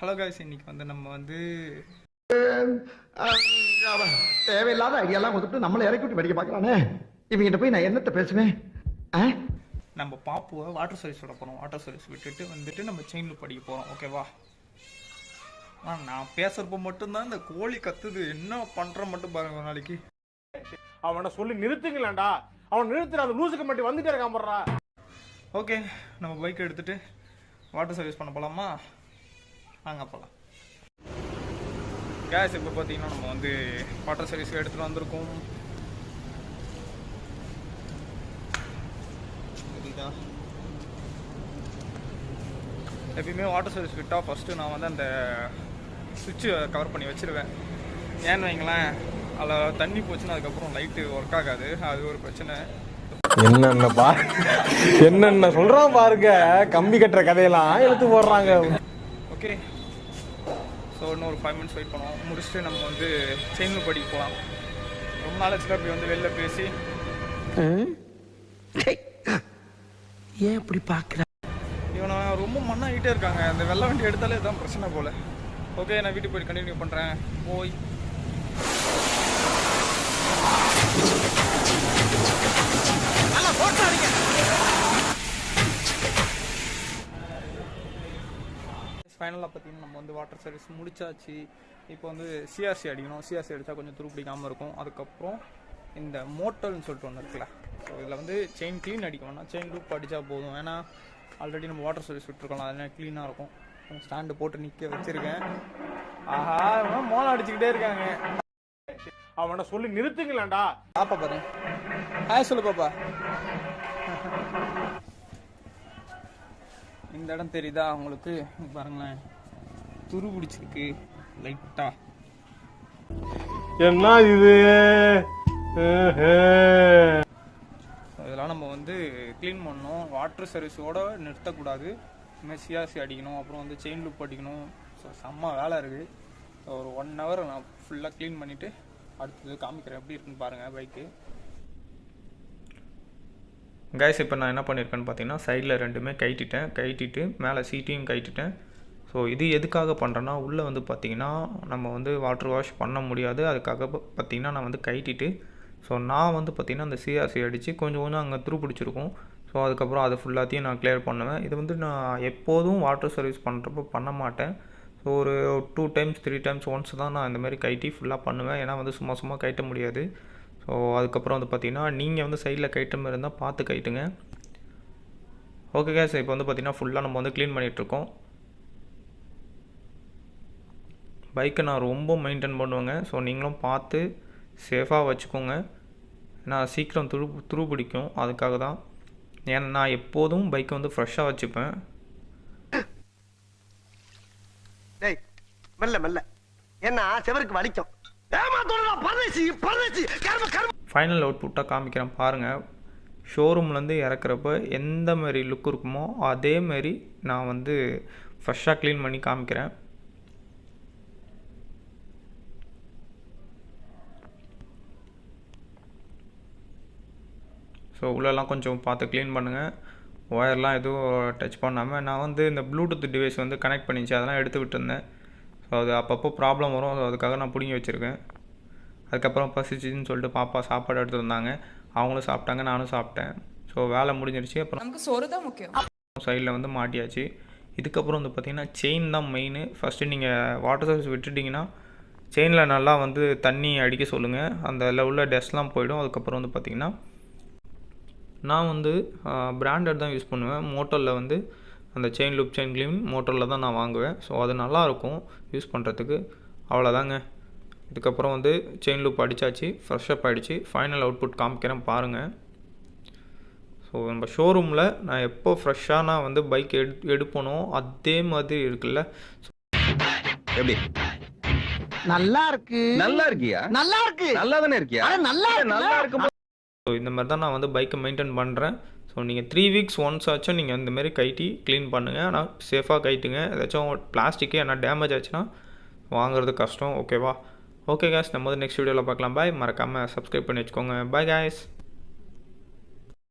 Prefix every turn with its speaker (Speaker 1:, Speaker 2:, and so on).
Speaker 1: Hello guys, இன்னைக்கு வந்து நம்ம வந்து
Speaker 2: தேவையில்லாத ஐடியாலாம் கொடுத்துட்டு நம்மளை இறக்கி விட்டு படிக்க பார்க்கறானே. இவங்கிட்ட போய் நான் என்னத்த பேசுவேன்?
Speaker 1: நம்ம பாப்புவை வாட்டர் சர்வீஸ் விட போகிறோம். வாட்டர் சர்வீஸ் விட்டுட்டு வந்துட்டு நம்ம செயின் லூப் படிக்க போகிறோம். ஓகேவா? நான் பேசுகிறப்ப மட்டும்தான் இந்த கோழி கத்துது. என்ன பண்ணுற மட்டும் பாருங்க. ஒரு நாளைக்கு
Speaker 3: அவனை சொல்லி நிறுத்துங்களேன்டா. அவன் நிறுத்துற அந்த லூசுக்கு மட்டும் வந்துட்டே இருக்கான் போடுறா.
Speaker 1: ஓகே, நம்ம பைக் எடுத்துட்டு வாட்டர் சர்வீஸ் பண்ண போகலாமா? வாங்க போகலாம். கேஸ் இப்போ பார்த்தீங்கன்னா நம்ம வந்து வாட்டர் சர்வீஸ் எடுத்துகிட்டு வந்திருக்கோம். எப்பயுமே வாட்டர் சர்வீஸ் விட்டால் ஃபஸ்ட்டு நான் வந்து அந்த சுவிட்சை கவர் பண்ணி வச்சுருவேன். ஏன்னு வைங்களேன், அதில் தண்ணி போச்சுன்னா அதுக்கப்புறம் லைட்டு ஒர்க் ஆகாது. அது ஒரு பிரச்சனை.
Speaker 3: என்னென்ன சொல்கிறான் பாருங்க. கம்பி கட்டுற கதையெல்லாம் எடுத்து போடுறாங்க.
Speaker 1: ஓகே, ஸோ இன்னும் ஒரு 5 minutes வெயிட் பண்ணுவோம். முடிச்சுட்டு நம்ம வந்து செயின் படிக்க போகலாம். ரொம்ப நாளைக்கு அப்படி வந்து வெளில பேசி
Speaker 2: ஏன் இப்படி பார்க்குற?
Speaker 1: இவனை ரொம்ப மண்ணாகிட்டே இருக்காங்க. அந்த வெள்ளை வண்டி எடுத்தாலே தான் பிரச்சனை போல். ஓகே, நான் வீட்டுக்கு போய் கண்டினியூ பண்ணுறேன். போய் ஃபைனலாக பார்த்தீங்கன்னா நம்ம வந்து வாட்டர் சர்வீஸ் முடிச்சாச்சு. இப்போ வந்து சிஆர்சி அடிக்கணும். சிஆர்சி அடித்தா கொஞ்சம் துரு பிடிக்காமல் இருக்கும். அதுக்கப்புறம் இந்த மோட்டர்னு சொல்லிட்டு ஒன்று இருக்குல்ல, ஸோ இதில் வந்து செயின் க்ளீன் அடிக்கணும்னா செயின் லூப் அடித்தா போதும். ஏன்னா ஆல்ரெடி நம்ம வாட்டர் சர்வீஸ் விட்டுருக்கோம், அதனால் க்ளீனாக இருக்கும். ஸ்டாண்டு போட்டு நிற்க வச்சுருக்கேன். ஆஹா, மோளம் அடிச்சுக்கிட்டே இருக்காங்க.
Speaker 3: அவனை சொல்லி நிறுத்துங்களேன்டா.
Speaker 1: பாப்பா பாரு. சொல்லு பாப்பா. இந்த இடம் தெரியுதா உங்களுக்கு? பாருங்களேன், துரு பிடிச்சிருக்கு லைட்டா.
Speaker 3: என்ன இது?
Speaker 1: இதெல்லாம் நம்ம வந்து க்ளீன் பண்ணணும். வாட்டர் சர்வீஸோட நிறுத்தக்கூடாது. இனிமேல் சிஆர்சி அடிக்கணும், அப்புறம் வந்து செயின் லூப் அடிக்கணும். ஸோ செம்ம வேலை இருக்குது. ஸோ ஒரு 1 hour நான் ஃபுல்லாக க்ளீன் பண்ணிவிட்டு அடுத்தது காமிக்கிறேன் எப்படி இருக்குன்னு பாருங்கள் பைக்கு. கைஸ், இப்போ நான் என்ன பண்ணியிருக்கேன்னு பார்த்தீங்கன்னா, சைடில் ரெண்டுமே கைட்டிட்டு மேலே சீட்டையும் கைட்டிட்டேன். ஸோ இது எதுக்காக பண்ணுறேன்னா, உள்ளே வந்து பார்த்திங்கன்னா நம்ம வந்து வாட்டர் வாஷ் பண்ண முடியாது. அதுக்காக பார்த்திங்கன்னா நான் வந்து கைட்டிட்டு, ஸோ நான் வந்து பார்த்திங்கன்னா அந்த சிஆர்சி அடித்து கொஞ்சம் அங்கே துரு பிடிச்சிருக்கும். ஸோ அதுக்கப்புறம் அது ஃபுல்லாத்தையும் நான் கிளியர் பண்ணுவேன். இது வந்து நான் எப்போதும் வாட்டர் சர்வீஸ் பண்ணுறப்போ பண்ண மாட்டேன். ஸோ ஒரு 2 times 3 times ஒன்ஸ் தான் நான் இந்தமாதிரி கைட்டி ஃபுல்லாக பண்ணுவேன். ஏன்னா வந்து சும்மா கைட்ட முடியாது. ஸோ அதுக்கப்புறம் வந்து பார்த்திங்கன்னா நீங்கள் வந்து சைடில் கைட்ட மாதிரி இருந்தால் பார்த்து கைட்டுங்க. ஓகே கேஸ், இப்போ வந்து பார்த்திங்கன்னா ஃபுல்லாக நம்ம வந்து க்ளீன் பண்ணிகிட்ருக்கோம். பைக்கை நான் ரொம்ப மெயின்டைன் பண்ணுவேங்க. ஸோ நீங்களும் பார்த்து சேஃபாக வச்சுக்கோங்க. ஏன்னா சீக்கிரம் துரு பிடிக்கும். அதுக்காக தான். ஏன்னா நான் எப்போதும் பைக்கை வந்து ஃப்ரெஷ்ஷாக வச்சுப்பேன்.
Speaker 2: மெல்ல ஏன்னா செவருக்கு வலிக்கும்.
Speaker 1: ஃபைனல் அவுட்புட்டாக காமிக்கிறேன் பாருங்கள். ஷோரூம்லேருந்து இறக்குறப்ப எந்த மாதிரி லுக் இருக்குமோ அதேமாரி நான் வந்து ஃப்ரெஷ்ஷாக க்ளீன் பண்ணி காமிக்கிறேன். ஸோ உள்ளெல்லாம் கொஞ்சம் பார்த்து க்ளீன் பண்ணுங்கள். ஒயர்லாம் எதுவும் டச் பண்ணாமல். நான் வந்து இந்த ப்ளூடூத் டிவைஸ் வந்து கனெக்ட் பண்ணிச்சு, அதெல்லாம் எடுத்து விட்டுருந்தேன். ஸோ அது அப்பப்போ ப்ராப்ளம் வரும். ஸோ அதுக்காக நான் பிடிங்கி வச்சுருக்கேன். அதுக்கப்புறம் பசிச்சுன்னு சொல்லிட்டு பாப்பா சாப்பாடு எடுத்து வந்தாங்க. அவங்களும் சாப்பிட்டாங்க, நானும் சாப்பிட்டேன். ஸோ வேலை முடிஞ்சிருச்சு. அப்புறம்
Speaker 4: நமக்கு சோறு தான் முக்கியம்.
Speaker 1: சைடில் வந்து மாட்டியாச்சு. இதுக்கப்புறம் வந்து பார்த்திங்கன்னா செயின் தான் மெயின். ஃபஸ்ட்டு நீங்கள் வாட்டர் சர்வீஸ் விட்டுட்டிங்கன்னா செயினில் நல்லா வந்து தண்ணி அடிக்க சொல்லுங்கள். அந்த உள்ள டஸ்ட்லாம் போயிடும். அதுக்கப்புறம் வந்து பார்த்திங்கன்னா நான் வந்து பிராண்டட் தான் யூஸ் பண்ணுவேன். மோட்டரில் வந்து அந்த செயின் லூப் செயின் க்ளீன் மோட்டரில் தான் நான் வாங்குவேன். ஸோ அது நல்லாயிருக்கும் யூஸ் பண்ணுறதுக்கு. அவ்வளோதாங்க. இதுக்கப்புறம் வந்து செயின் லூப் அடித்தாச்சு, ஃப்ரெஷ்ஷப் ஆகிடுச்சு. ஃபைனல் அவுட்புட் காமிக்கிறேன் பாருங்கள். ஸோ நம்ம ஷோரூமில் நான் எப்போ ஃப்ரெஷ்ஷாக நான் வந்து பைக் எடுப்பனோ அதே மாதிரி இருக்குல்ல.
Speaker 5: எப்படி
Speaker 2: நல்லா இருக்கு?
Speaker 5: நல்லா இருக்கியா?
Speaker 2: நல்லா இருக்கு.
Speaker 5: நல்லா தானே இருக்கியா?
Speaker 2: நல்லா
Speaker 5: இருக்கும்.
Speaker 1: ஸோ இந்த மாதிரி தான் நான் வந்து பைக்கை மெயின்டைன் பண்ணுறேன். ஸோ நீங்கள் 3 weeks ஒன்ஸ் ஆச்சும் நீங்கள் இந்தமாரி கைட்டி க்ளீன் பண்ணுங்கள். ஆனால் சேஃபாக கைட்டுங்க. ஏதாச்சும் பிளாஸ்டிக்கு என்ன டேமேஜ் ஆச்சுன்னா வாங்குறது கஷ்டம். ஓகேவா? ஓகே கேஸ், நம்ம வந்து நெக்ஸ்ட் வீடியோவில் பார்க்கலாம். பாய். மறக்காமல் சப்ஸ்கிரைப் பண்ணி வச்சுக்கோங்க. பாய் கேஸ்.